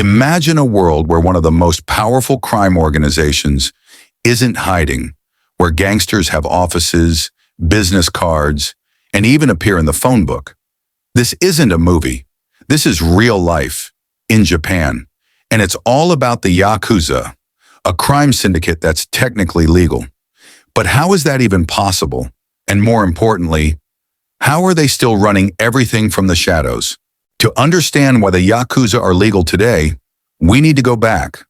Imagine a world where one of the most powerful crime organizations isn't hiding, where gangsters have offices, business cards, and even appear in the phone book. This isn't a movie. This is real life in Japan, and it's all about the Yakuza, a crime syndicate that's technically legal. But how is that even possible? And more importantly, how are they still running everything from the shadows? To understand why the Yakuza are legal today, we need to go back,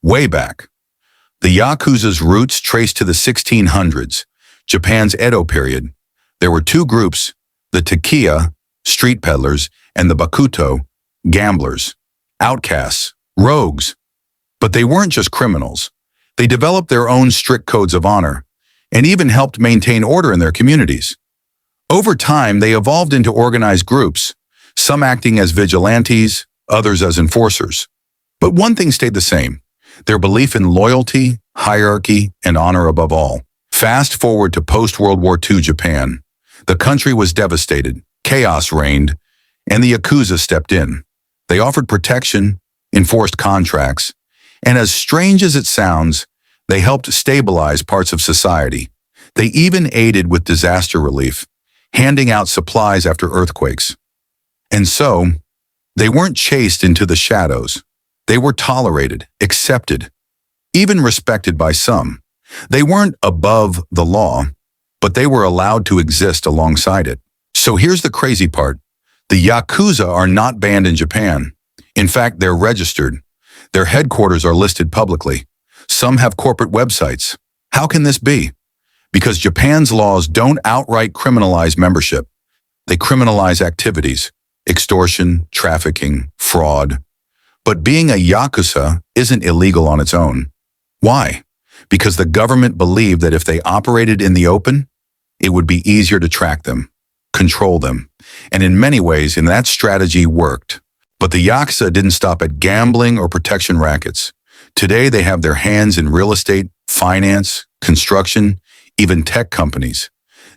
way back. The Yakuza's roots trace to the 1600s, Japan's Edo period. There were two groups, the Takiya, street peddlers, and the Bakuto, gamblers, outcasts, rogues. But they weren't just criminals. They developed their own strict codes of honor, and even helped maintain order in their communities. Over time, they evolved into organized groups, some acting as vigilantes, others as enforcers. But one thing stayed the same: their belief in loyalty, hierarchy, and honor above all. Fast forward to post-World War II Japan. The country was devastated, chaos reigned, and the Yakuza stepped in. They offered protection, enforced contracts, and as strange as it sounds, they helped stabilize parts of society. They even aided with disaster relief, handing out supplies after earthquakes. And so, they weren't chased into the shadows. They were tolerated, accepted, even respected by some. They weren't above the law, but they were allowed to exist alongside it. So here's the crazy part. The Yakuza are not banned in Japan. In fact, they're registered. Their headquarters are listed publicly. Some have corporate websites. How can this be? Because Japan's laws don't outright criminalize membership. They criminalize activities, extortion, trafficking, fraud. But being a Yakuza isn't illegal on its own. Why? Because the government believed that if they operated in the open, it would be easier to track them, control them. And in many ways, that strategy worked. But the Yakuza didn't stop at gambling or protection rackets. Today, they have their hands in real estate, finance, construction, even tech companies.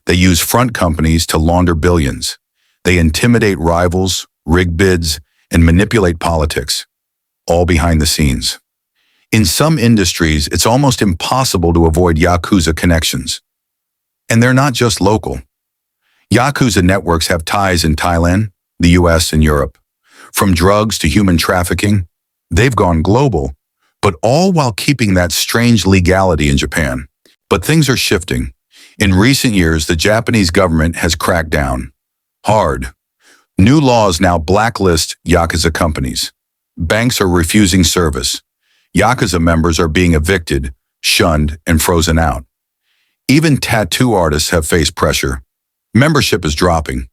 They use front companies to launder billions. They intimidate rivals, rig bids, and manipulate politics, all behind the scenes. In some industries, it's almost impossible to avoid Yakuza connections. And they're not just local. Yakuza networks have ties in Thailand, the US, and Europe. From drugs to human trafficking, they've gone global, but all while keeping that strange legality in Japan. But things are shifting. In recent years, the Japanese government has cracked down hard. New laws now blacklist Yakuza companies. Banks are refusing service. Yakuza members are being evicted, shunned, and frozen out. Even tattoo artists have faced pressure. Membership is dropping.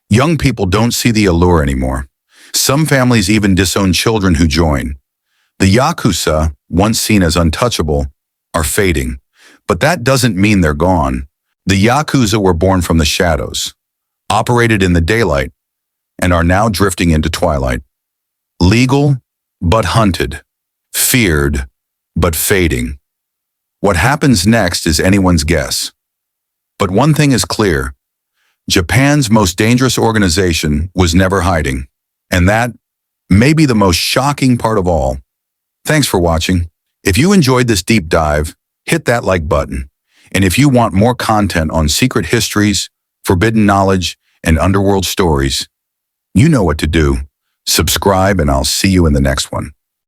Young people don't see the allure anymore. Some families even disown children who join. The Yakuza, once seen as untouchable, are fading. But that doesn't mean they're gone. The Yakuza were born from the shadows, operated in the daylight, and are now drifting into twilight. Legal, but hunted. Feared, but fading. What happens next is anyone's guess. But one thing is clear. Japan's most dangerous organization was never hiding. And that may be the most shocking part of all. Thanks for watching. If you enjoyed this deep dive, hit that like button. And if you want more content on secret histories, forbidden knowledge, and underworld stories, you know what to do. Subscribe, and I'll see you in the next one.